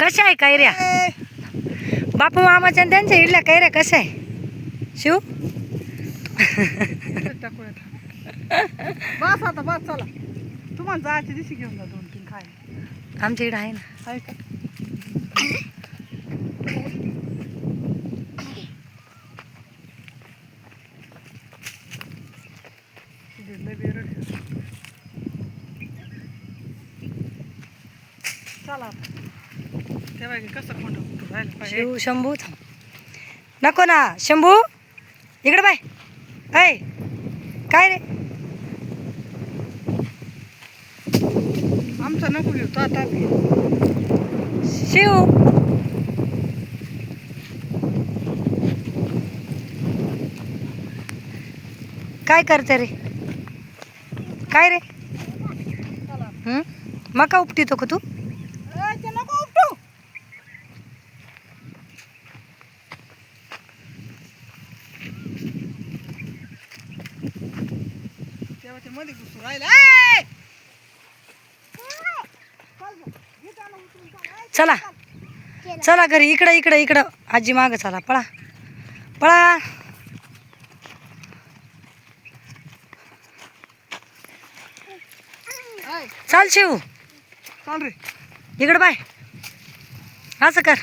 कशा आहे कैऱ्या? बापू मामाच्या आणि त्यांच्या इडल्या कैऱ्या कशा आहे शिव? बस आता बस चला, तुम्हाला जायच्या दिवशी घेऊन जा 2-3 खायला. आमच्या इकडं आहे ना. आहे का? लय बेरड आहे. चला आता तेव्हा कसं खोंड राहिलं पाहिजे. शिव शंभू थांब. नको ना शंभू, इकडे बाय. ऐ काय रे? आमचा नको घेऊ तो आता. शिव काय करते रे? काय रे? मका उपटितो का तू? नको उपटू. तेव्हा ते मध्ये घुसू राहिलं. चला चला घरी. इकडं इकडं इकडं आजी मागं चला. पळा पळा. चाल शिव, चाल रे. इकडं बाय. असं कर.